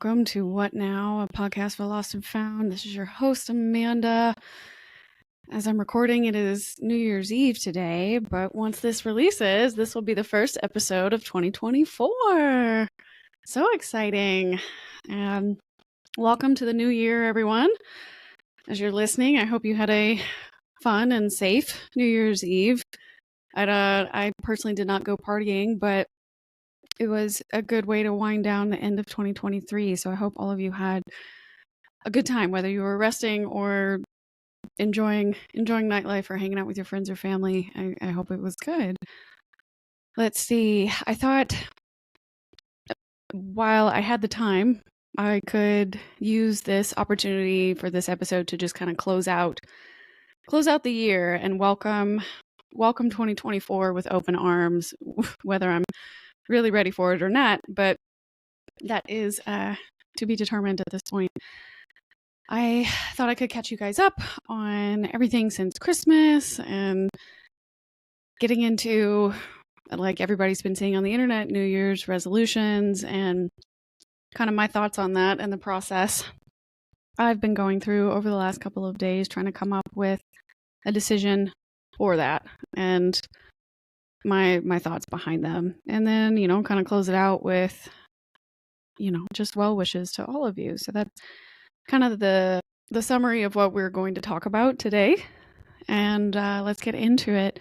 welcome to What Now, a podcast for lost and found. This is your host, Amanda. As I'm recording, it is New Year's Eve today, but once this releases, this will be the first episode of 2024. So exciting. And welcome to the new year, everyone. As you're listening, I hope you had a fun and safe New Year's Eve. I personally did not go partying, but it was a good way to wind down the end of 2023. So I hope all of you had a good time, whether you were resting or enjoying nightlife or hanging out with your friends or family. I hope it was good. Let's see. I thought while I had the time, I could use this opportunity for this episode to just kind of close out the year and welcome 2024 with open arms, whether I'm really ready for it or not, but that is to be determined at this point. I thought I could catch you guys up on everything since Christmas and getting into, like everybody's been saying on the internet, New Year's resolutions and kind of my thoughts on that and the process I've been going through over the last couple of days, trying to come up with a decision for that and my thoughts behind them. And then, kind of close it out with, just well wishes to all of you. So that's kind of the summary of what we're going to talk about today. And let's get into it.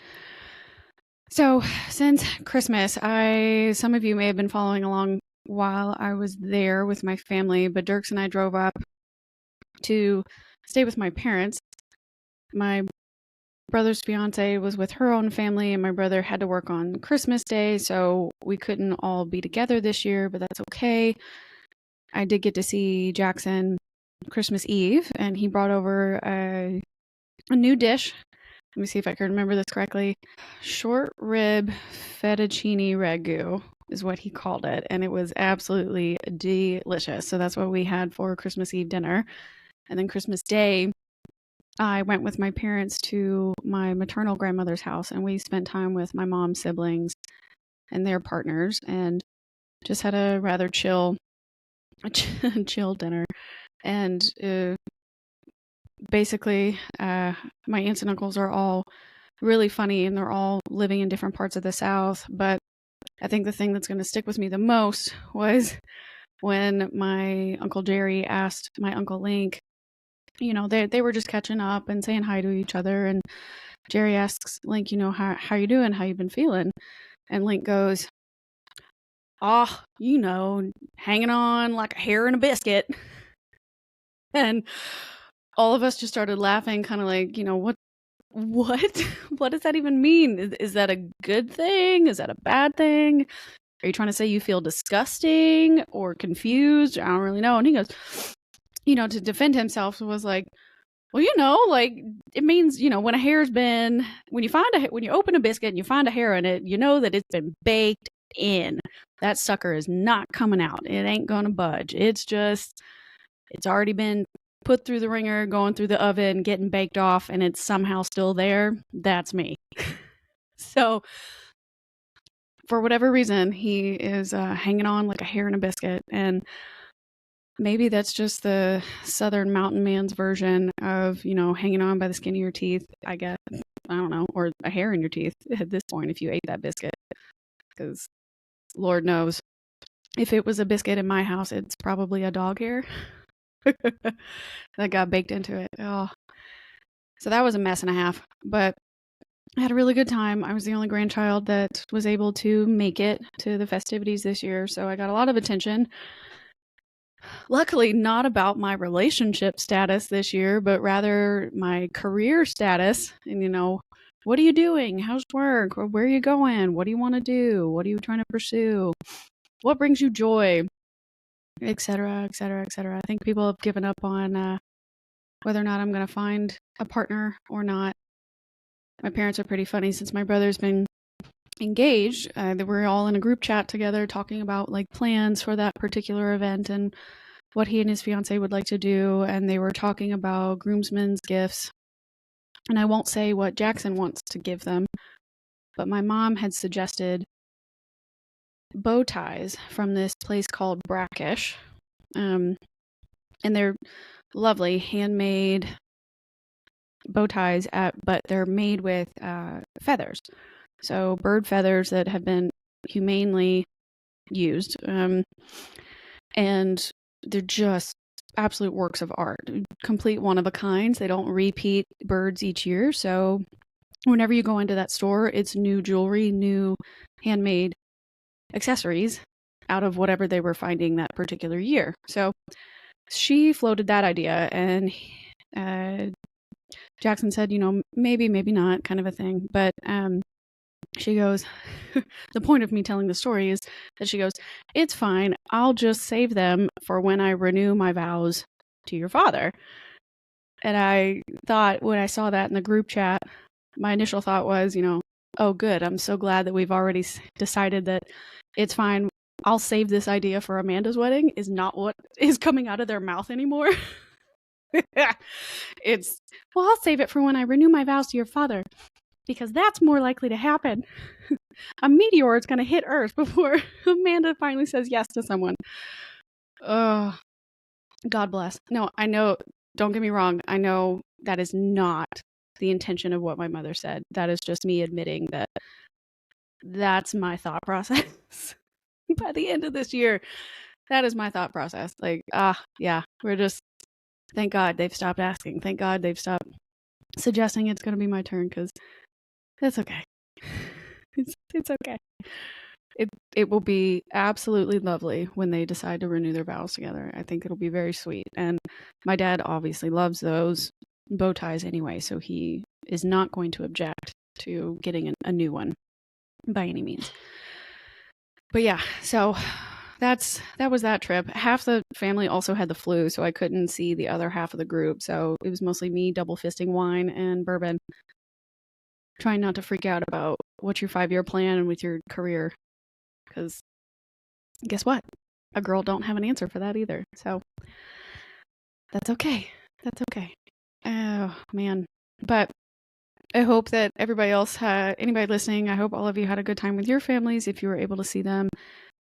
So since Christmas, some of you may have been following along while I was there with my family, but Dirks and I drove up to stay with my parents. My brother's fiance was with her own family, and my brother had to work on Christmas Day, so we couldn't all be together this year, but that's okay. I did get to see Jackson Christmas Eve, and he brought over a new dish. Let me see if I can remember this correctly. Short rib fettuccine ragu is what he called it, and it was absolutely delicious. So that's what we had for Christmas Eve dinner. And then Christmas Day, I went with my parents to my maternal grandmother's house, and we spent time with my mom's siblings and their partners and just had a rather chill dinner. And basically, my aunts and uncles are all really funny, and they're all living in different parts of the South. But I think the thing that's going to stick with me the most was when my Uncle Jerry asked my Uncle Link, they were just catching up and saying hi to each other. And Jerry asks Link, how you doing? How you been feeling? And Link goes, hanging on like a hair in a biscuit. And all of us just started laughing, kind of like, what does that even mean? Is that a good thing? Is that a bad thing? Are you trying to say you feel disgusting or confused? I don't really know. And he goes, to defend himself, was like, well, it means, when a hair's been, when you open a biscuit and you find a hair in it, you know that it's been baked in. That sucker is not coming out. It ain't gonna budge. It's already been put through the ringer, going through the oven, getting baked off, and it's somehow still there. That's me. So for whatever reason, he is hanging on like a hair in a biscuit. And maybe that's just the Southern mountain man's version of, hanging on by the skin of your teeth, I guess. I don't know. Or a hair in your teeth at this point if you ate that biscuit. Because Lord knows, if it was a biscuit in my house, it's probably a dog hair that got baked into it. Oh. So that was a mess and a half. But I had a really good time. I was the only grandchild that was able to make it to the festivities this year. So I got a lot of attention. Luckily, not about my relationship status this year, but rather my career status. And, what are you doing? How's work? Where are you going? What do you want to do? What are you trying to pursue? What brings you joy? Et cetera, et cetera, et cetera. I think people have given up on whether or not I'm going to find a partner or not. My parents are pretty funny. Since my brother's been engaged, we're all in a group chat together talking about like plans for that particular event and what he and his fiance would like to do. And they were talking about groomsmen's gifts. And I won't say what Jackson wants to give them, but my mom had suggested bow ties from this place called Brackish. And they're lovely, handmade bow ties, but they're made with feathers. So bird feathers that have been humanely used. And they're just absolute works of art, complete one of a kinds. They don't repeat birds each year. So whenever you go into that store, it's new jewelry, new handmade accessories out of whatever they were finding that particular year. So she floated that idea, and Jackson said, maybe, maybe not, kind of a thing. But she goes, the point of me telling the story is that she goes, it's fine. I'll just save them for when I renew my vows to your father. And I thought, when I saw that in the group chat, my initial thought was, oh, good. I'm so glad that we've already decided that it's fine. I'll save this idea for Amanda's wedding is not what is coming out of their mouth anymore. It's, well, I'll save it for when I renew my vows to your father, because that's more likely to happen. A meteor is going to hit Earth before Amanda finally says yes to someone. Oh, God bless. No, I know, don't get me wrong. I know that is not the intention of what my mother said. That is just me admitting that that's my thought process. By the end of this year, that is my thought process. Like, yeah, we're just, thank God they've stopped asking. Thank God they've stopped suggesting it's going to be my turn, because it's okay. It's okay. It will be absolutely lovely when they decide to renew their vows together. I think it'll be very sweet. And my dad obviously loves those bow ties anyway, so he is not going to object to getting a new one by any means. But yeah, so that was that trip. Half the family also had the flu, so I couldn't see the other half of the group. So it was mostly me double fisting wine and bourbon, trying not to freak out about what's your 5-year plan with your career. Because guess what? A girl don't have an answer for that either. So that's okay. That's okay. Oh, man. But I hope that everybody else anybody listening, I hope all of you had a good time with your families if you were able to see them,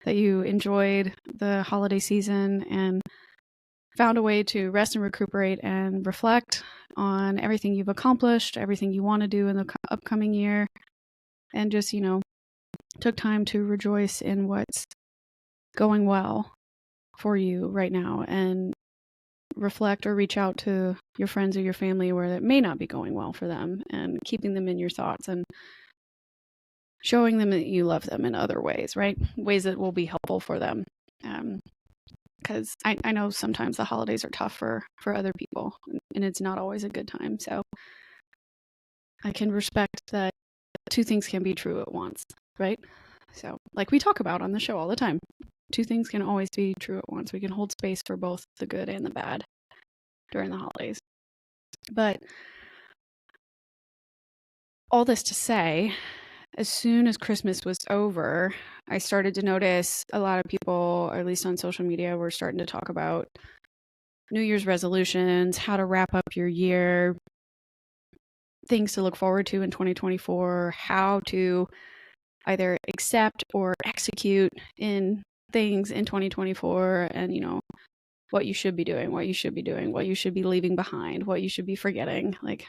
that you enjoyed the holiday season and found a way to rest and recuperate and reflect on everything you've accomplished, everything you want to do in the upcoming year, and just, took time to rejoice in what's going well for you right now, and reflect or reach out to your friends or your family where it may not be going well for them, and keeping them in your thoughts and showing them that you love them in other ways, right? Ways that will be helpful for them. Because I know sometimes the holidays are tough for other people, and it's not always a good time. So I can respect that two things can be true at once, right? So, like we talk about on the show all the time, two things can always be true at once. We can hold space for both the good and the bad during the holidays. But all this to say, as soon as Christmas was over, I started to notice a lot of people, or at least on social media, were starting to talk about New Year's resolutions, how to wrap up your year, things to look forward to in 2024, how to either accept or execute in things in 2024, and what you should be doing, what you should be leaving behind, what you should be forgetting, like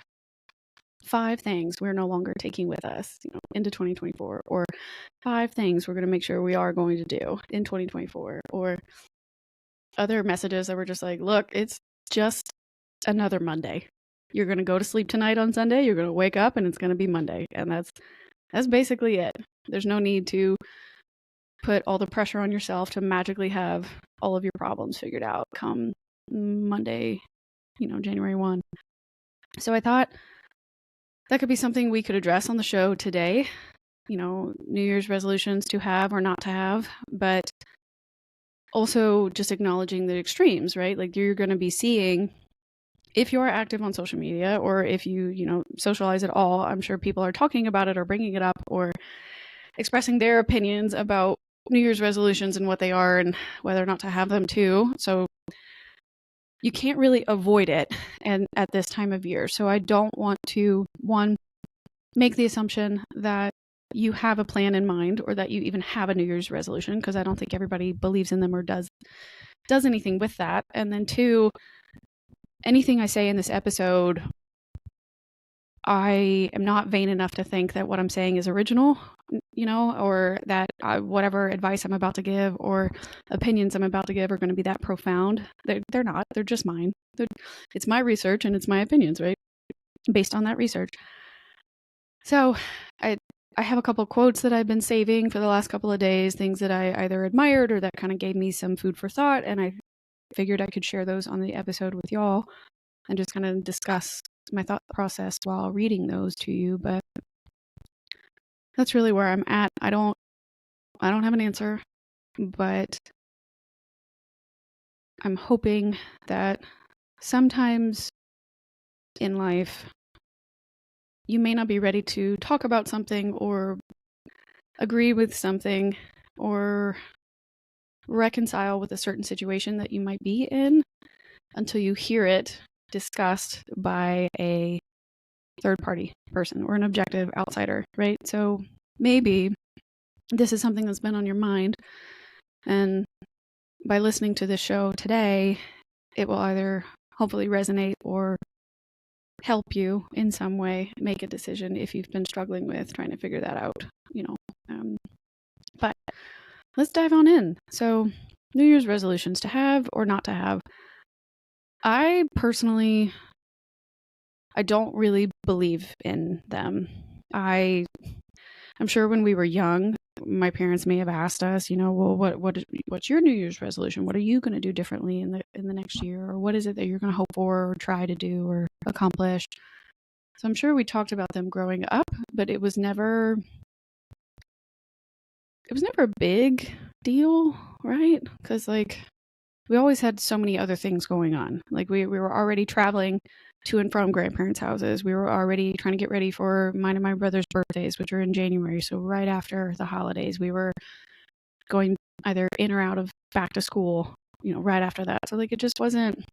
5 things we're no longer taking with us into 2024, or 5 things we're going to make sure we are going to do in 2024, or other messages that were just like, look, it's just another Monday. You're going to go to sleep tonight on Sunday, you're going to wake up and it's going to be Monday, and that's basically it. There's no need to put all the pressure on yourself to magically have all of your problems figured out come Monday, January 1. So I thought that could be something we could address on the show today. New Year's resolutions to have or not to have, but also just acknowledging the extremes, right? Like, you're going to be seeing, if you're active on social media, or if you socialize at all, I'm sure people are talking about it or bringing it up or expressing their opinions about New Year's resolutions and what they are and whether or not to have them too. So you can't really avoid it and at this time of year. So I don't want to, one, make the assumption that you have a plan in mind or that you even have a New Year's resolution, because I don't think everybody believes in them or does does anything with that. And then two, anything I say in this episode, I am not vain enough to think that what I'm saying is original, or that whatever advice I'm about to give or opinions I'm about to give are going to be that profound. They're not. They're just mine. It's my research and it's my opinions, right? Based on that research. So I have a couple quotes that I've been saving for the last couple of days, things that I either admired or that kind of gave me some food for thought. And I figured I could share those on the episode with y'all and just kind of discuss my thought process while reading those to you. But that's really where I'm at. I don't have an answer, but I'm hoping that sometimes in life you may not be ready to talk about something or agree with something or reconcile with a certain situation that you might be in until you hear it discussed by a third-party person or an objective outsider, right? So maybe this is something that's been on your mind, and by listening to this show today, it will either hopefully resonate or help you in some way make a decision if you've been struggling with trying to figure that out, but let's dive on in. So New Year's resolutions, to have or not to have. I personally, I don't really believe in them. I'm sure when we were young, my parents may have asked us, well, what's your New Year's resolution? What are you going to do differently in the next year? Or what is it that you're going to hope for or try to do or accomplish? So I'm sure we talked about them growing up, but it was never a big deal, right? Because we always had so many other things going on. Like we were already traveling to and from grandparents' houses. We were already trying to get ready for mine and my brother's birthdays, which are in January. So right after the holidays, we were going either in or out of back to school, right after that. So it just wasn't,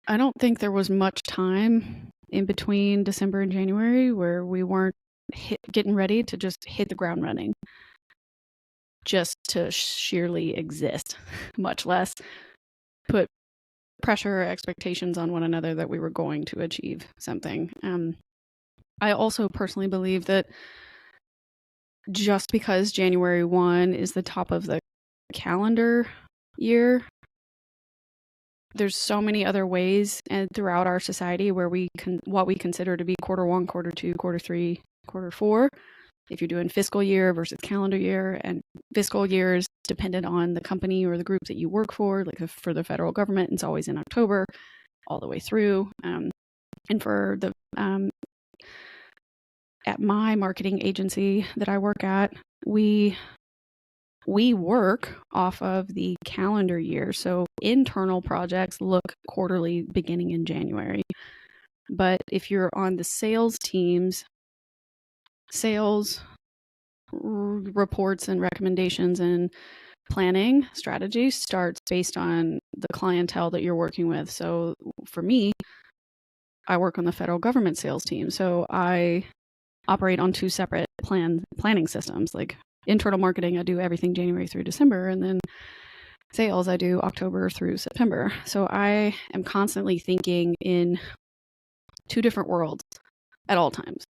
I don't think there was much time in between December and January where we weren't getting ready to just hit the ground running, just to sheerly exist, much less put pressure or expectations on one another that we were going to achieve something. I also personally believe that just because January 1 is the top of the calendar year, there's so many other ways and throughout our society where what we consider to be quarter 1, quarter 2, quarter 3, quarter 4. If you're doing fiscal year versus calendar year, and fiscal year is dependent on the company or the group that you work for. Like for the federal government, it's always in October all the way through. And for the at my marketing agency that I work at, we work off of the calendar year. So internal projects look quarterly beginning in January. But if you're on the sales teams, sales reports and recommendations and planning strategy starts based on the clientele that you're working with. So for me, I work on the federal government sales team. So I operate on 2 separate planning systems. Like internal marketing, I do everything January through December, and then sales, I do October through September. So I am constantly thinking in 2 different worlds at all times.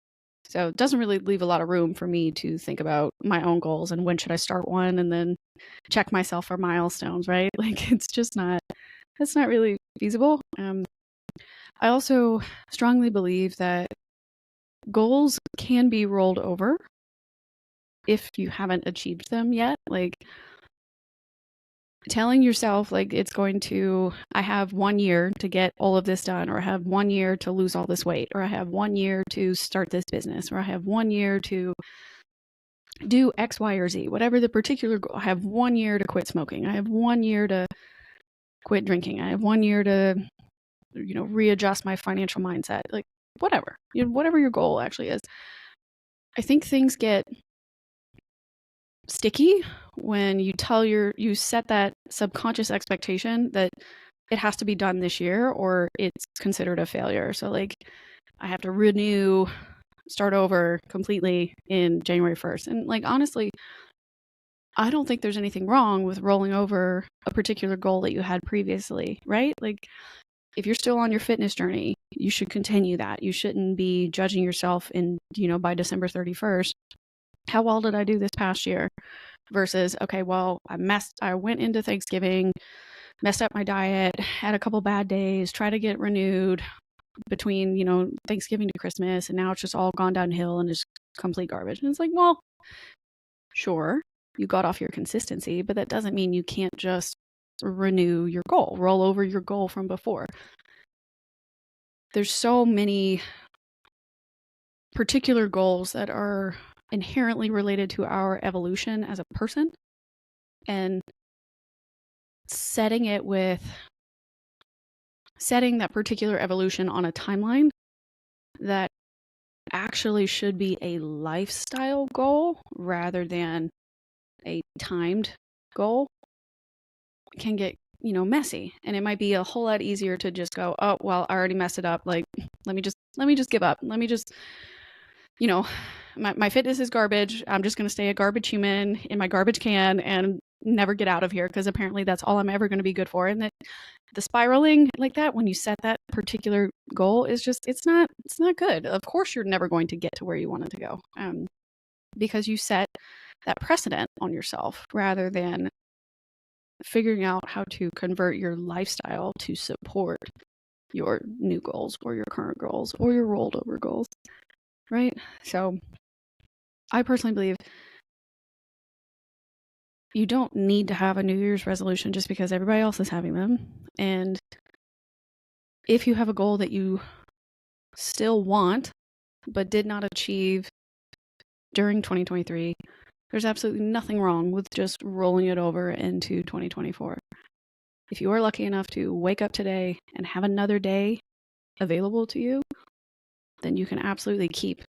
So it doesn't really leave a lot of room for me to think about my own goals and when should I start one and then check myself for milestones, right? That's not really feasible. I also strongly believe that goals can be rolled over if you haven't achieved them yet. Telling yourself I have 1 year to get all of this done, or I have 1 year to lose all this weight, or I have 1 year to start this business, or I have 1 year to do X, Y, or Z, whatever the particular goal. I have 1 year to quit smoking. I have 1 year to quit drinking. I have 1 year to, readjust my financial mindset. Whatever, whatever your goal actually is. I think things get sticky when you set that subconscious expectation that it has to be done this year or it's considered a failure. So I have to start over completely in January 1st. And honestly, I don't think there's anything wrong with rolling over a particular goal that you had previously, right? Like, if you're still on your fitness journey, you should continue that. You shouldn't be judging yourself by December 31st. How well did I do this past year? Versus, okay, well, I went into Thanksgiving, messed up my diet, had a couple bad days, try to get renewed between, Thanksgiving to Christmas, and now it's just all gone downhill and it's complete garbage. And it's like, well, sure, you got off your consistency, but that doesn't mean you can't just renew your goal, roll over your goal from before. There's so many particular goals that are inherently related to our evolution as a person, and setting that particular evolution on a timeline that actually should be a lifestyle goal rather than a timed goal can get messy. And it might be a whole lot easier to just go, oh well, I already messed it up, like let me just give up, let me just my fitness is garbage, I'm just going to stay a garbage human in my garbage can and never get out of here, because apparently that's all I'm ever going to be good for. And that the spiraling like that, when you set that particular goal, is just it's not good. Of course you're never going to get to where you wanted to go, because you set that precedent on yourself rather than figuring out how to convert your lifestyle to support your new goals or your current goals or your rolled over goals, right? So I personally believe you don't need to have a New Year's resolution just because everybody else is having them. And if you have a goal that you still want but did not achieve during 2023, there's absolutely nothing wrong with just rolling it over into 2024. If you are lucky enough to wake up today and have another day available to you, then you can absolutely keep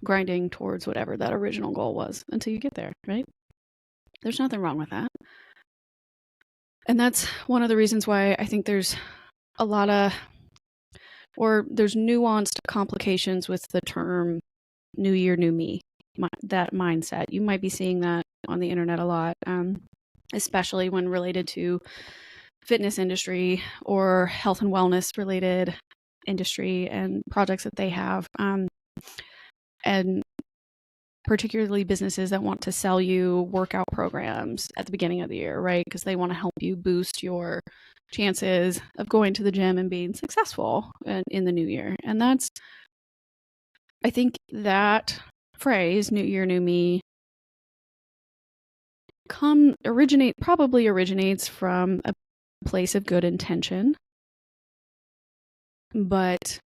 grinding towards whatever that original goal was until you get there, right? There's nothing wrong with that. And that's one of the reasons why I think there's there's nuanced complications with the term New Year, New Me, that mindset. You might be seeing that on the internet a lot, especially when related to fitness industry or health and wellness related industry and projects that they have. And particularly businesses that want to sell you workout programs at the beginning of the year, right? Because they want to help you boost your chances of going to the gym and being successful in the new year. And I think that phrase, New Year, New Me, probably originates from a place of good intention, but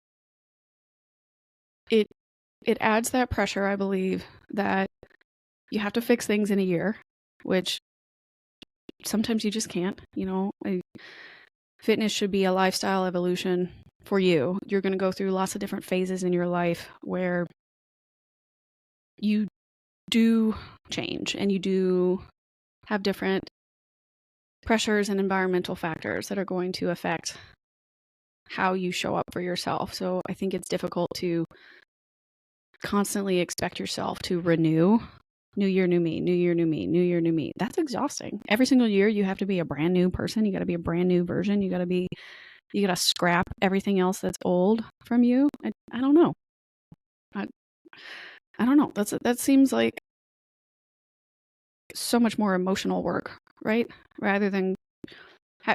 it adds that pressure, I believe, that you have to fix things in a year, which sometimes you just can't. Fitness should be a lifestyle evolution for you. You're going to go through lots of different phases in your life where you do change and you do have different pressures and environmental factors that are going to affect how you show up for yourself. So I think it's difficult to constantly expect yourself to renew. New year, new me, new year, new me, new year, new me. That's exhausting. Every single year you have to be a brand new person. You got to be a brand new version. You got to scrap everything else that's old from you. I don't know. I don't know. That seems like so much more emotional work, right? Rather than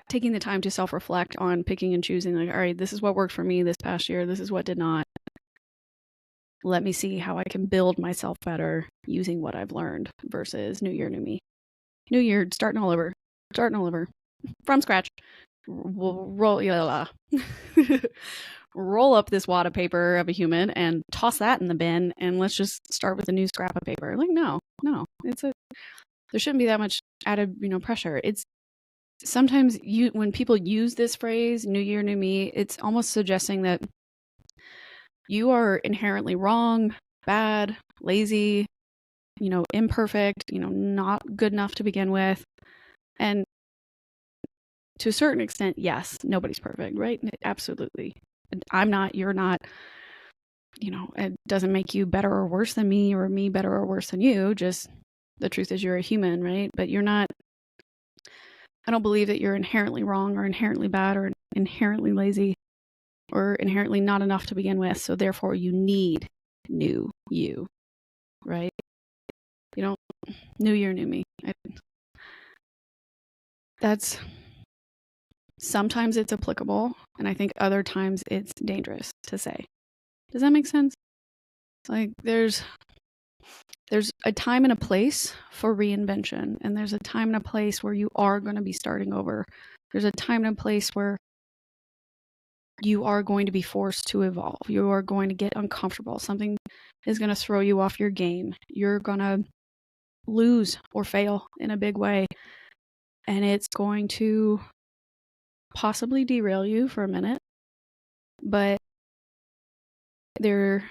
taking the time to self-reflect on picking and choosing, like, all right, this is what worked for me this past year. This is what did not. Let me see how I can build myself better using what I've learned versus new year, new me. New year, starting all over from scratch. Roll up this wad of paper of a human and toss that in the bin, and let's just start with a new scrap of paper. Like, no, there shouldn't be that much added, pressure. It's sometimes when people use this phrase, new year, new me, it's almost suggesting that you are inherently wrong, bad, lazy, imperfect, not good enough to begin with. And to a certain extent, yes, nobody's perfect, right? Absolutely. I'm not, you're not, it doesn't make you better or worse than me or me better or worse than you. Just the truth is you're a human, right? But you're not, I don't believe that you're inherently wrong or inherently bad or inherently lazy or inherently not enough to begin with. So therefore you need new you, right? You don't, new year, new me. That's, sometimes it's applicable, and I think other times it's dangerous to say. Does that make sense? Like there's a time and a place for reinvention, and there's a time and a place where you are going to be starting over. There's a time and a place where you are going to be forced to evolve. You are going to get uncomfortable. Something is going to throw you off your game. You're going to lose or fail in a big way, and it's going to possibly derail you for a minute, but there's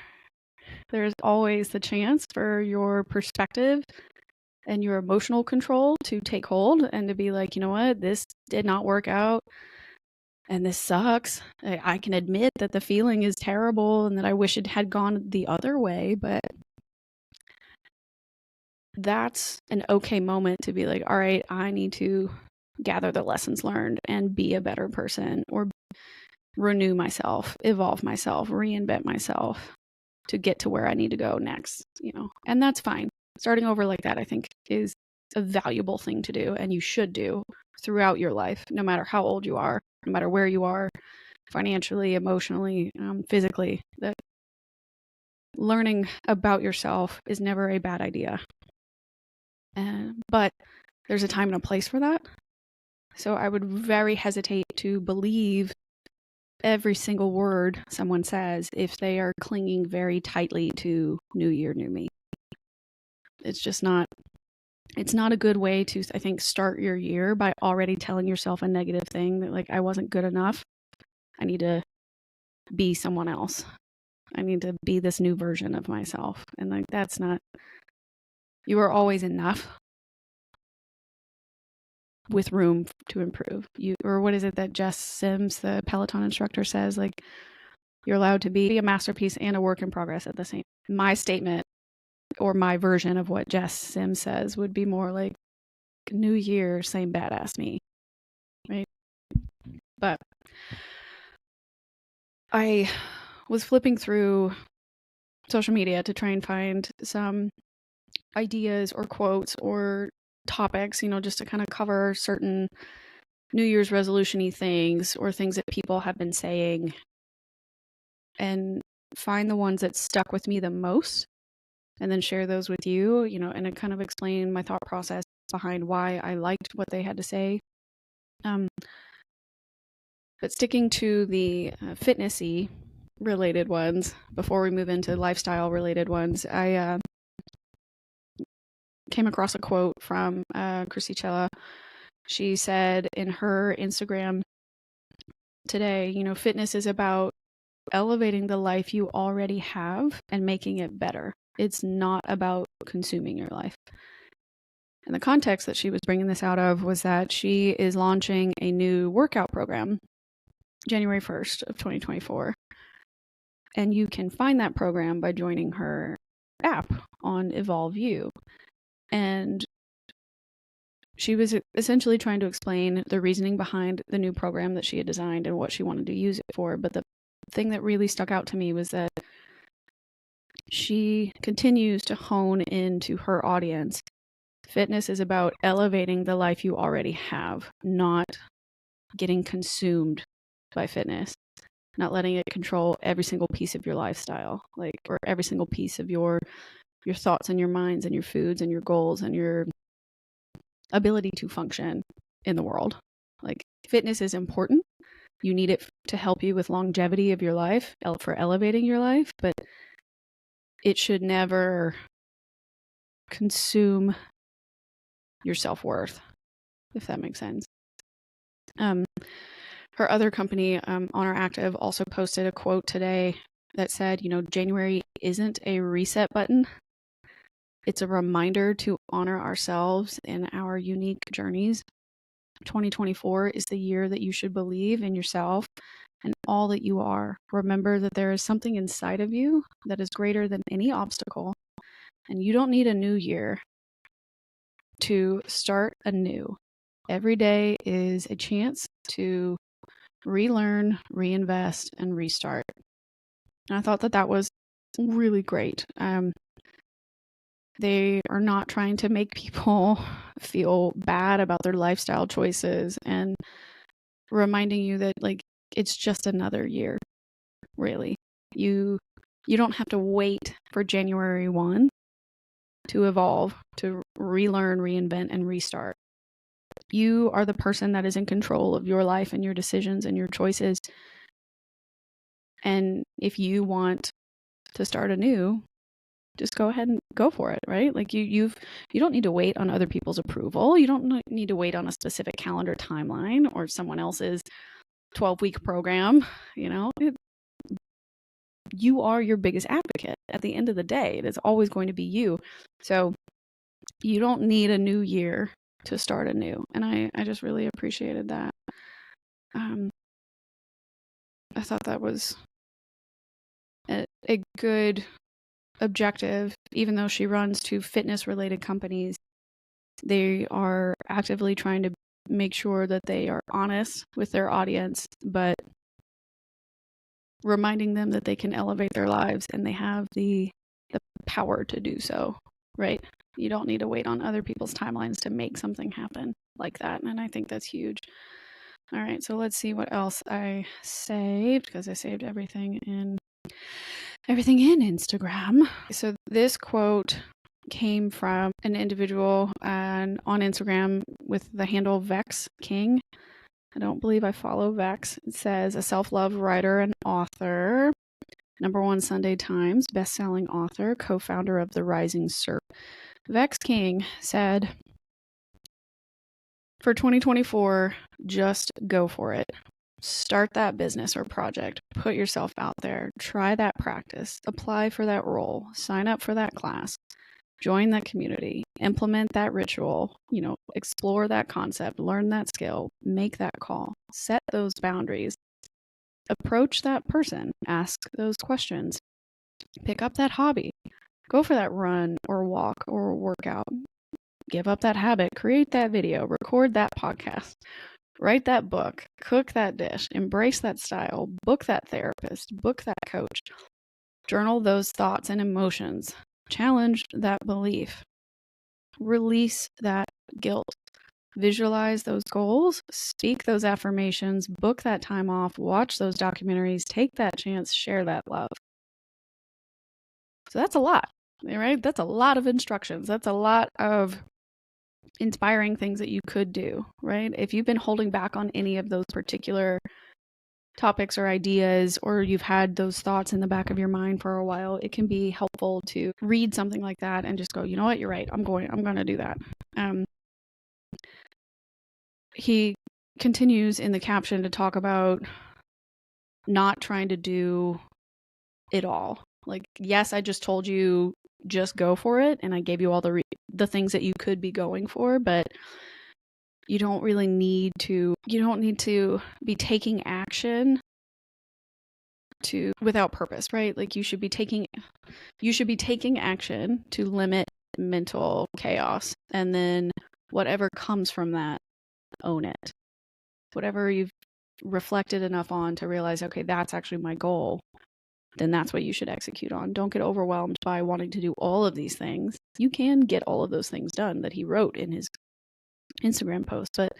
always the chance for your perspective and your emotional control to take hold and to be like, you know what, this did not work out and this sucks. I can admit that the feeling is terrible and that I wish it had gone the other way, but that's an okay moment to be like, all right, I need to gather the lessons learned and be a better person, or renew myself, evolve myself, reinvent myself to get to where I need to go next, you know, and that's fine. Starting over like that, I think, is a valuable thing to do, and you should do throughout your life, no matter how old you are, no matter where you are, financially, emotionally, physically. That learning about yourself is never a bad idea. But there's a time and a place for that. So I would very hesitate to believe every single word someone says if they are clinging very tightly to new year, new me. It's just not, it's not a good way to, I think, start your year by already telling yourself a negative thing that, like, I wasn't good enough. I need to be someone else. I need to be this new version of myself. And like, that's not, you are always enough with room to improve. Or what is it that Jess Sims, the Peloton instructor, says? Like, you're allowed to be a masterpiece and a work in progress at the same. My statement, or my version of what Jess Sims says, would be more like, new year, same badass me, right? But I was flipping through social media to try and find some ideas or quotes or topics, you know, just to kind of cover certain New Year's resolution-y things or things that people have been saying, and find the ones that stuck with me the most, and then share those with you, you know, and I kind of explain my thought process behind why I liked what they had to say. But sticking to the fitnessy related ones, before we move into lifestyle related ones, I came across a quote from Chrissy Cella. She said in her Instagram today, you know, fitness is about elevating the life you already have and making it better. It's not about consuming your life. And the context that she was bringing this out of was that she is launching a new workout program January 1st of 2024. And you can find that program by joining her app on Evolve You. And she was essentially trying to explain the reasoning behind the new program that she had designed and what she wanted to use it for. But the thing that really stuck out to me was that she continues to hone into her audience. Fitness is about elevating the life you already have, not getting consumed by fitness, not letting it control every single piece of your lifestyle, like, or every single piece of your thoughts and your minds and your foods and your goals and your ability to function in the world. Like, fitness is important. You need it to help you with longevity of your life, for elevating your life, but it should never consume your self-worth, if that makes sense. Her other company, Honor Active, also posted a quote today that said, you know, January isn't a reset button. It's a reminder to honor ourselves in our unique journeys. 2024 is the year that you should believe in yourself and all that you are. Remember that there is something inside of you that is greater than any obstacle, and you don't need a new year. to start anew. Every day is a chance to relearn, reinvest, and restart. And I thought that was really great. They are not trying to make people feel bad about their lifestyle choices and reminding you that, like, it's just another year, really. You don't have to wait for January 1 to evolve, to relearn, reinvent, and restart. You are the person that is in control of your life and your decisions and your choices. And if you want to start anew, just go ahead and go for it, right? Like you don't need to wait on other people's approval. You don't need to wait on a specific calendar timeline or someone else's 12-week program. You are your biggest advocate at the end of the day. It is always going to be you. So you don't need a new year to start anew. And I just really appreciated that. I thought that was a good objective. Even though she runs 2 fitness related companies, they are actively trying to make sure that they are honest with their audience, but reminding them that they can elevate their lives and they have the power to do so, right? You don't need to wait on other people's timelines to make something happen like that. And I think that's huge. All right, so let's see what else I saved, because I saved everything in Instagram. So this quote came from an individual on Instagram with the handle Vex King. I don't believe I follow Vex. It says, a self-love writer and author, #1 Sunday Times best-selling author, co-founder of the Rising Serp. Vex King said, for 2024, just go for it. Start that business or project. Put yourself out there. Try that practice. Apply for that role. Sign up for that class. Join that community. Implement that ritual. Explore that concept. Learn that skill. Make that call. Set those boundaries. Approach that person. Ask those questions. Pick up that hobby. Go for that run or walk or workout. Give up that habit. Create that video. Record that podcast. Write that book. Cook that dish. Embrace that style. Book that therapist. Book that coach. Journal those thoughts and emotions. Challenge that belief. Release that guilt. Visualize those goals. Speak those affirmations. Book that time off. Watch those documentaries. Take that chance. Share that love. So that's a lot, right? That's a lot of instructions. That's a lot of inspiring things that you could do, right? If you've been holding back on any of those particular topics or ideas, or you've had those thoughts in the back of your mind for a while, it can be helpful to read something like that and just go, you know what, you're right. I'm going to do that. He continues in the caption to talk about not trying to do it all. Like, yes, I just told you just go for it, and I gave you all the things that you could be going for, but you don't really need to. You don't need to be taking action without purpose, right? Like you should be taking action to limit mental chaos, and then whatever comes from that, own it. Whatever you've reflected enough on to realize, okay, that's actually my goal, then that's what you should execute on. Don't get overwhelmed by wanting to do all of these things. You can get all of those things done that he wrote in his Instagram post, but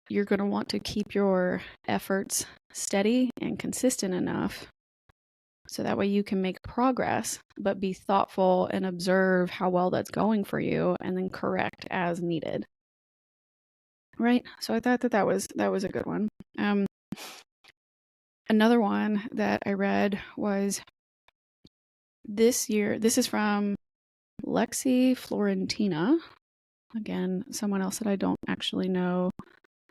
you're going to want to keep your efforts steady and consistent enough so that way you can make progress, but be thoughtful and observe how well that's going for you and then correct as needed. Right? So I thought that was a good one. Another one that I read was this year. This is from Lexi Florentina. Again, someone else that I don't actually know.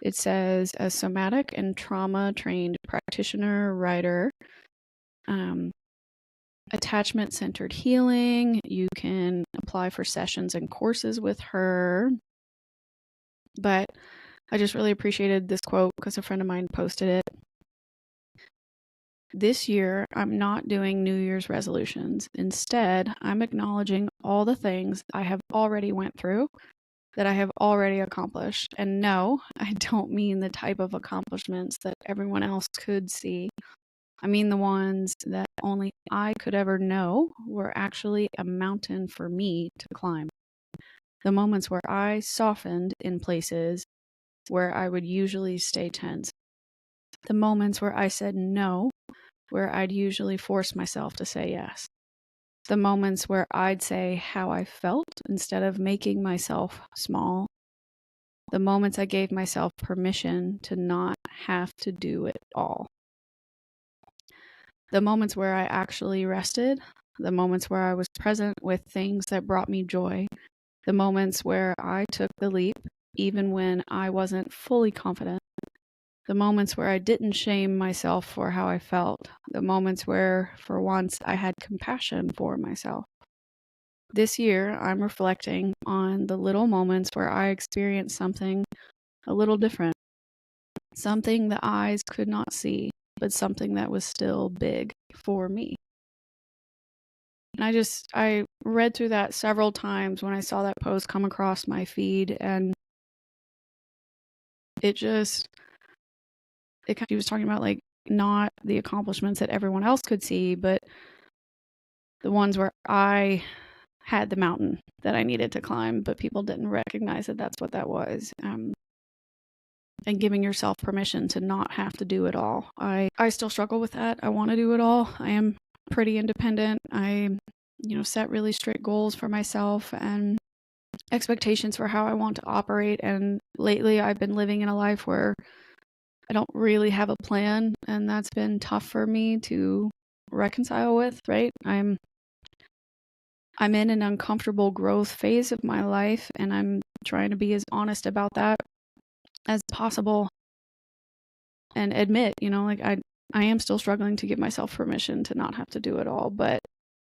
It says, a somatic and trauma trained practitioner, writer, attachment centered healing. You can apply for sessions and courses with her. But I just really appreciated this quote because a friend of mine posted it. this year, I'm not doing New Year's resolutions. Instead, I'm acknowledging all the things I have already went through, that I have already accomplished. And no, I don't mean the type of accomplishments that everyone else could see. I mean the ones that only I could ever know were actually a mountain for me to climb. The moments where I softened in places where I would usually stay tense. The moments where I said no, where I'd usually force myself to say yes. The moments where I'd say how I felt instead of making myself small. The moments I gave myself permission to not have to do it all. The moments where I actually rested. The moments where I was present with things that brought me joy. The moments where I took the leap even when I wasn't fully confident. The moments where I didn't shame myself for how I felt. The moments where, for once, I had compassion for myself. This year, I'm reflecting on the little moments where I experienced something a little different. Something the eyes could not see, but something that was still big for me. And I read through that several times when I saw that post come across my feed, and she was talking about like not the accomplishments that everyone else could see, but the ones where I had the mountain that I needed to climb, but people didn't recognize that that's what that was. And giving yourself permission to not have to do it all. I still struggle with that. I want to do it all. I am pretty independent. I, set really strict goals for myself and expectations for how I want to operate. And lately I've been living in a life where I don't really have a plan, and that's been tough for me to reconcile with, right? I'm in an uncomfortable growth phase of my life, and I'm trying to be as honest about that as possible and admit, I am still struggling to give myself permission to not have to do it all. But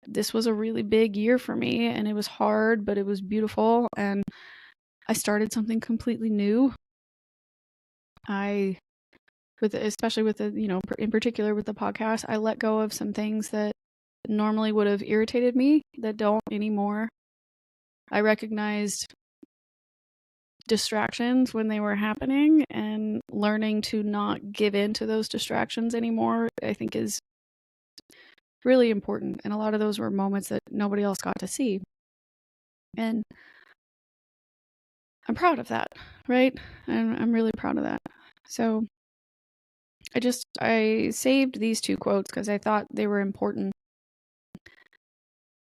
this was a really big year for me, and it was hard, but it was beautiful. And I started something completely new. Especially with the, in particular with the podcast, I let go of some things that normally would have irritated me that don't anymore. I recognized distractions when they were happening, and learning to not give in to those distractions anymore, I think, is really important. And a lot of those were moments that nobody else got to see. And I'm proud of that, right? I'm really proud of that. So I saved these two quotes because I thought they were important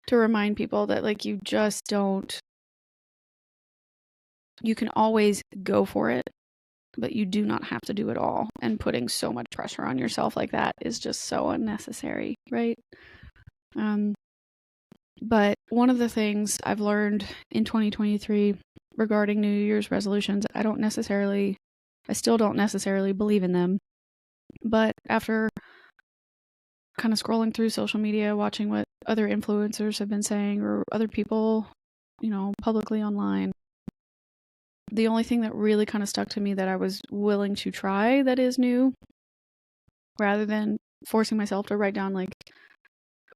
to remind people that, like, you can always go for it, but you do not have to do it all. And putting so much pressure on yourself like that is just so unnecessary, right? But one of the things I've learned in 2023 regarding New Year's resolutions, I still don't necessarily believe in them. But after kind of scrolling through social media, watching what other influencers have been saying, or other people, publicly online, the only thing that really kind of stuck to me that I was willing to try that is new, rather than forcing myself to write down like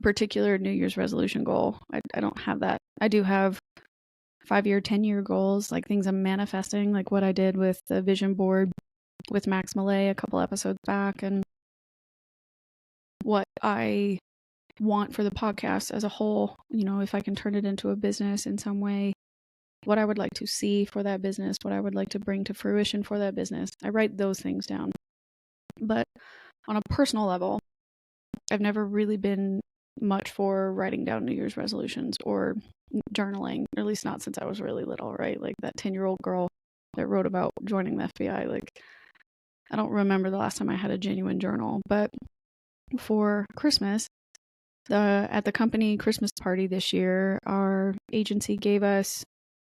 a particular New Year's resolution goal. I don't have that. I do have 5-year, 10-year goals, like things I'm manifesting, like what I did with the vision board with Max Malay a couple episodes back, and what I want for the podcast as a whole, if I can turn it into a business in some way, what I would like to see for that business, what I would like to bring to fruition for that business. I write those things down. But on a personal level, I've never really been much for writing down New Year's resolutions or journaling, or at least not since I was really little, right? Like that 10-year-old girl that wrote about joining the FBI. Like, I don't remember the last time I had a genuine journal. But for Christmas, at the company Christmas party this year, our agency gave us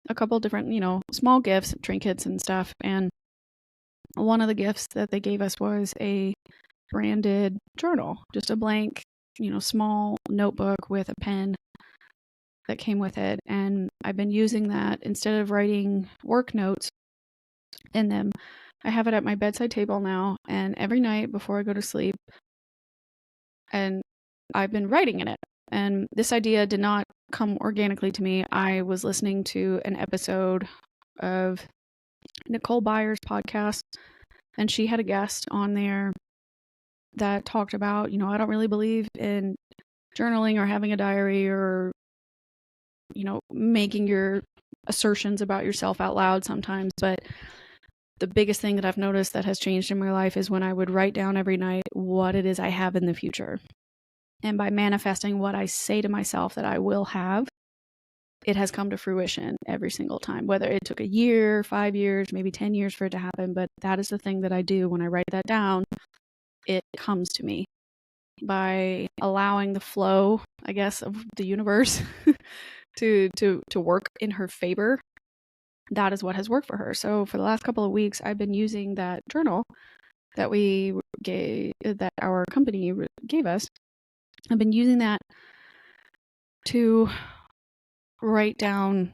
a couple different, small gifts, trinkets and stuff. And one of the gifts that they gave us was a branded journal, just a blank, small notebook with a pen that came with it. And I've been using that instead of writing work notes in them. I have it at my bedside table now, and every night before I go to sleep, and I've been writing in it. And this idea did not come organically to me. I was listening to an episode of Nicole Byer's podcast, and she had a guest on there that talked about, I don't really believe in journaling or having a diary or, making your assertions about yourself out loud sometimes. But the biggest thing that I've noticed that has changed in my life is when I would write down every night what it is I have in the future. And by manifesting what I say to myself that I will have, it has come to fruition every single time, whether it took a year, 5 years, maybe 10 years for it to happen. But that is the thing that I do when I write that down. It comes to me by allowing the flow, I guess, of the universe to work in her favor. That is what has worked for her. So for the last couple of weeks, I've been using that journal that that our company gave us. I've been using that to write down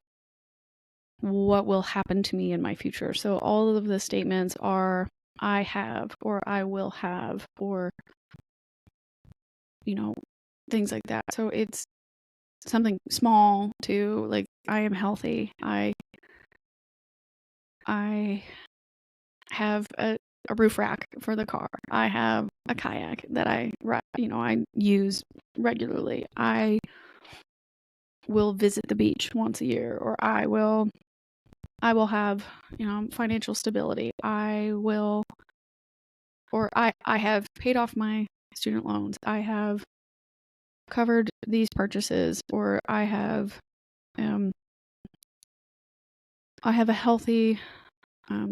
what will happen to me in my future. So all of the statements are I have, or I will have, or, things like that. So it's something small to like, I am healthy. I have a roof rack for the car. I have a kayak that I use regularly. I will visit the beach once a year, or I will have, financial stability. I have paid off my student loans. I have covered these purchases, or I have a healthy,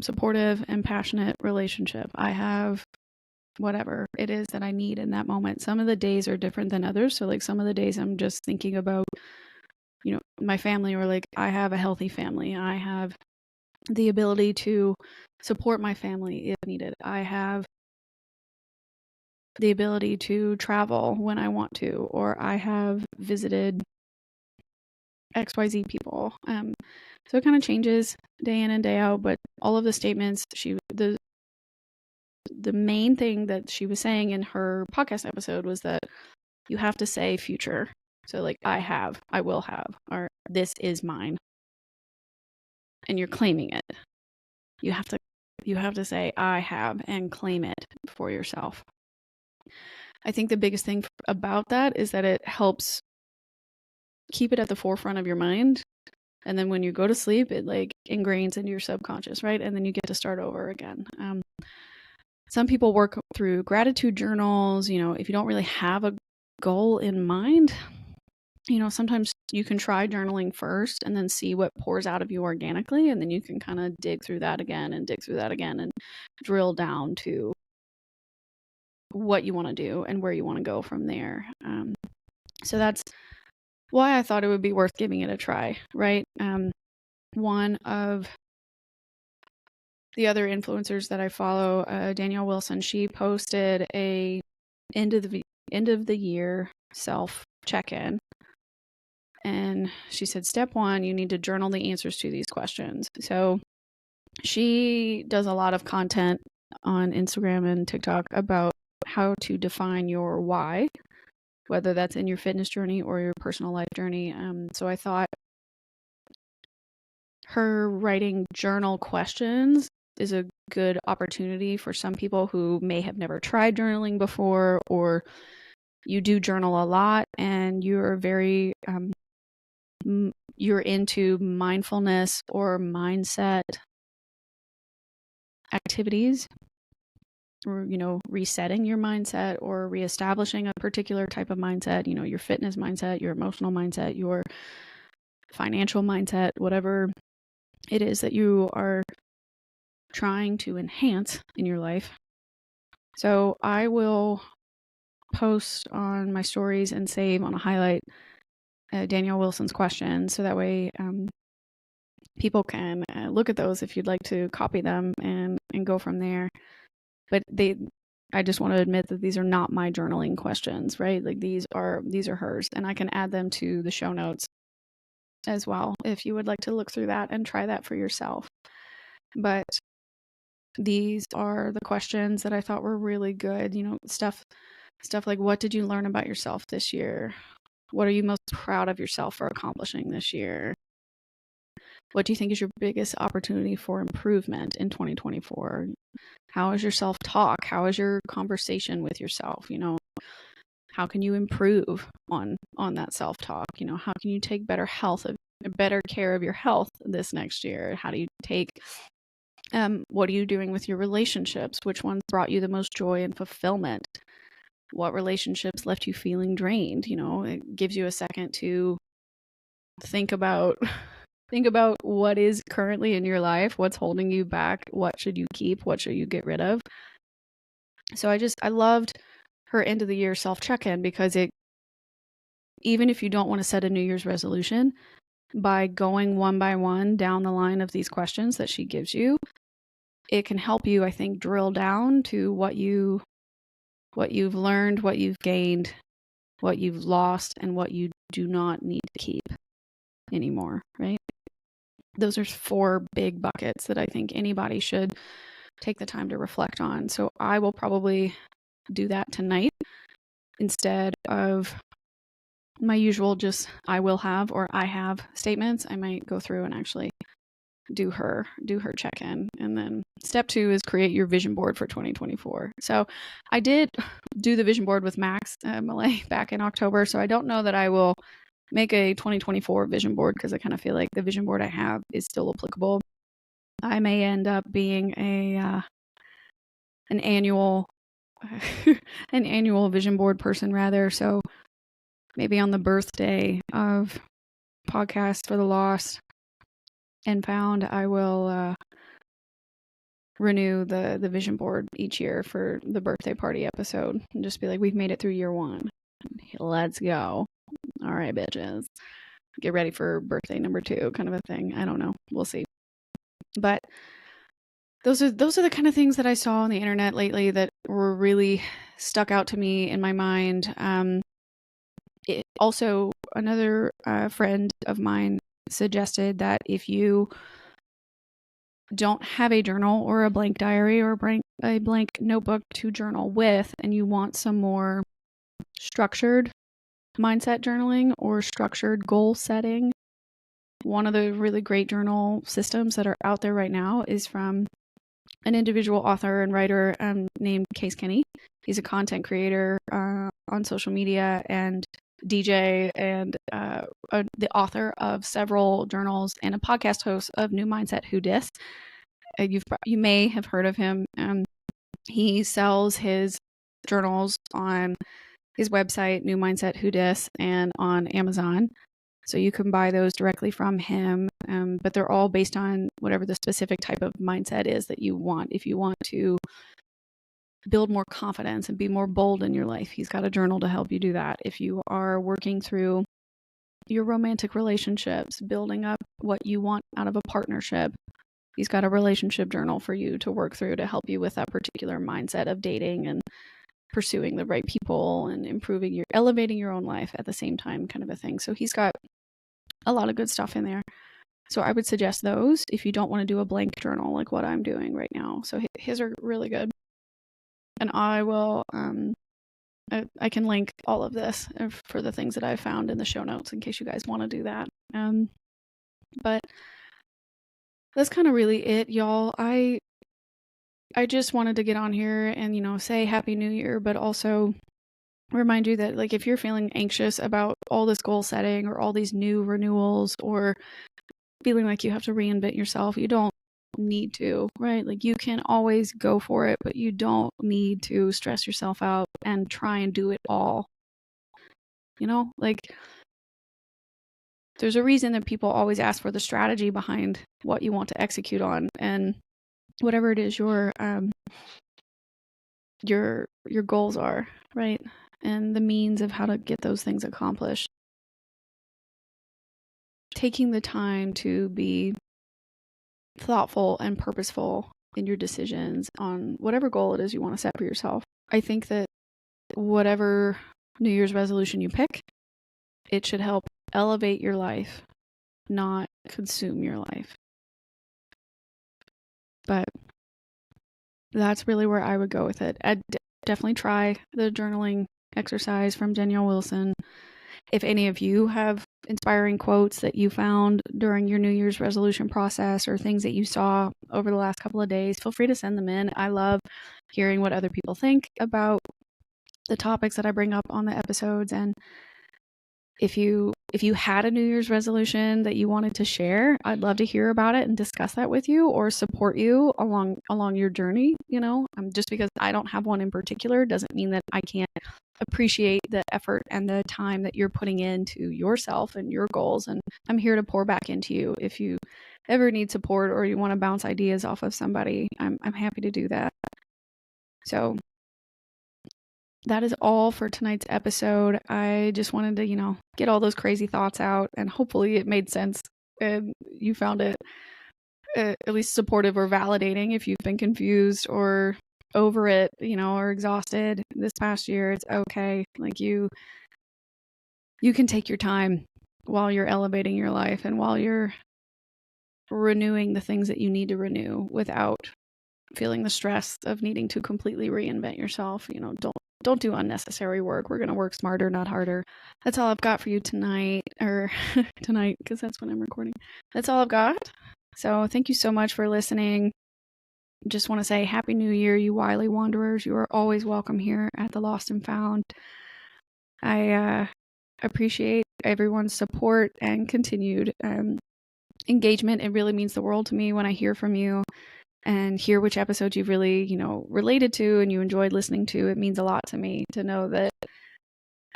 supportive and passionate relationship. I have whatever it is that I need in that moment. Some of the days are different than others. So like some of the days I'm just thinking about, my family, or like I have a healthy family. I have the ability to support my family if needed. I have the ability to travel when I want to, or I have visited XYZ people. So it kind of changes day in and day out, but all of the statements, the main thing that she was saying in her podcast episode was that you have to say future. So like I will have, or this is mine. And you're claiming it. You have to say I have and claim it for yourself. I think the biggest thing about that is that it helps keep it at the forefront of your mind. And then when you go to sleep, it like ingrains into your subconscious, right? And then you get to start over again. Some people work through gratitude journals. If you don't really have a goal in mind, sometimes you can try journaling first and then see what pours out of you organically. And then you can kind of dig through that again and drill down to what you want to do and where you want to go from there. So that's why I thought it would be worth giving it a try, right? One of the other influencers that I follow, Danielle Wilson, she posted a end of the year self check-in. And she said, step 1, you need to journal the answers to these questions. So she does a lot of content on Instagram and TikTok about how to define your why, whether that's in your fitness journey or your personal life journey. So I thought her writing journal questions is a good opportunity for some people who may have never tried journaling before, or you do journal a lot and you're very you're into mindfulness or mindset activities, or resetting your mindset or reestablishing a particular type of mindset, your fitness mindset, your emotional mindset, your financial mindset, whatever it is that you are trying to enhance in your life. So I will post on my stories and save on a highlight Danielle Wilson's questions, so that way people can look at those if you'd like to copy them and go from there. But I just want to admit that these are not my journaling questions, right? Like these are hers, and I can add them to the show notes as well if you would like to look through that and try that for yourself. But these are the questions that I thought were really good, stuff Stuff like, what did you learn about yourself this year? What are you most proud of yourself for accomplishing this year? What do you think is your biggest opportunity for improvement in 2024? How is your self-talk? How is your conversation with yourself? How can you improve on that self-talk? How can you take better care of your health this next year? How do you take what are you doing with your relationships? Which ones brought you the most joy and fulfillment? What relationships left you feeling drained? It gives you a second to think about what is currently in your life, what's holding you back, what should you keep, what should you get rid of. So I loved her end of the year self check-in, because even if you don't want to set a New Year's resolution, by going one by one down the line of these questions that she gives you, it can help you, I think, drill down to what you've learned, what you've gained, what you've lost, and what you do not need to keep anymore, right? Those are 4 big buckets that I think anybody should take the time to reflect on. So I will probably do that tonight instead of my usual just I will have or I have statements. I might go through and actually do her check-in. And then step 2 is create your vision board for 2024. So I did do the vision board with Max Malay back in October. So I don't know that I will make a 2024 vision board, because I kind of feel like the vision board I have is still applicable. I may end up being an annual an annual vision board person rather. So maybe on the birthday of Podcast for the Lost and Found, I will renew the vision board each year for the birthday party episode and just be like, we've made it through year 1. Let's go. All right, bitches. Get ready for birthday number 2 kind of a thing. I don't know. We'll see. But those are the kind of things that I saw on the internet lately that were really stuck out to me in my mind. Also, another friend of mine suggested that if you don't have a journal or a blank diary or a blank notebook to journal with, and you want some more structured mindset journaling or structured goal setting, one of the really great journal systems that are out there right now is from an individual author and writer named Case Kenny. He's a content creator on social media and DJ, and the author of several journals and a podcast host of New Mindset Who Dis. You may have heard of him. He sells his journals on his website, New Mindset Who Dis, and on Amazon. So you can buy those directly from him, but they're all based on whatever the specific type of mindset is that you want. If you want to build more confidence and be more bold in your life, he's got a journal to help you do that. If you are working through your romantic relationships, building up what you want out of a partnership, he's got a relationship journal for you to work through to help you with that particular mindset of dating and pursuing the right people and elevating your own life at the same time, kind of a thing. So he's got a lot of good stuff in there. So I would suggest those if you don't want to do a blank journal like what I'm doing right now. So his are really good. And I will, I can link all of this for the things that I've found in the show notes in case you guys want to do that. But that's kind of really it, y'all. I just wanted to get on here and, say Happy New Year, but also remind you that, like, if you're feeling anxious about all this goal setting or all these new renewals or feeling like you have to reinvent yourself, you don't need to, right? Like, you can always go for it, but you don't need to stress yourself out and try and do it all. Like, there's a reason that people always ask for the strategy behind what you want to execute on, and whatever it is your goals are, right? And the means of how to get those things accomplished. Taking the time to be thoughtful and purposeful in your decisions on whatever goal it is you want to set for yourself. I think that whatever New Year's resolution you pick, it should help elevate your life, not consume your life. But that's really where I would go with it. I'd definitely try the journaling exercise from Danielle Wilson. If any of you have inspiring quotes that you found during your New Year's resolution process or things that you saw over the last couple of days, feel free to send them in. I love hearing what other people think about the topics that I bring up on the episodes. And if you had a New Year's resolution that you wanted to share, I'd love to hear about it and discuss that with you or support you along your journey. Just because I don't have one in particular doesn't mean that I can't appreciate the effort and the time that you're putting into yourself and your goals. And I'm here to pour back into you. If you ever need support or you want to bounce ideas off of somebody, I'm happy to do that. So that is all for tonight's episode. I just wanted to, get all those crazy thoughts out, and hopefully it made sense and you found it at least supportive or validating if you've been confused or over it, or exhausted this past year. It's okay. Like you can take your time while you're elevating your life and while you're renewing the things that you need to renew without feeling the stress of needing to completely reinvent yourself. Don't do unnecessary work. We're going to work smarter, not harder. That's all I've got for you tonight, because that's when I'm recording. That's all I've got. So thank you so much for listening. Just want to say Happy New Year, you wily wanderers. You are always welcome here at the Lost and Found. I appreciate everyone's support and continued engagement. It really means the world to me when I hear from you and hear which episodes you've really, related to and you enjoyed listening to. It means a lot to me to know that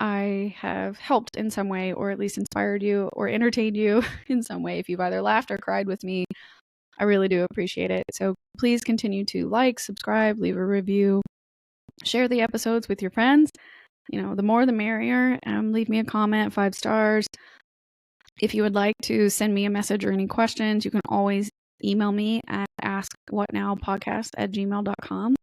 I have helped in some way, or at least inspired you or entertained you in some way. If you've either laughed or cried with me, I really do appreciate it. So please continue to like, subscribe, leave a review, share the episodes with your friends. The more the merrier. Leave me a comment, 5 stars. If you would like to send me a message or any questions, you can always email me at askwhatnowpodcast@gmail.com.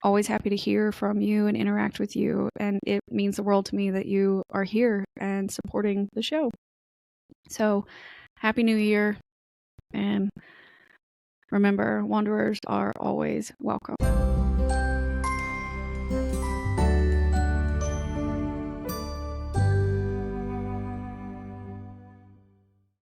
Always happy to hear from you and interact with you. And it means the world to me that you are here and supporting the show. So Happy New Year. And remember, wanderers are always welcome.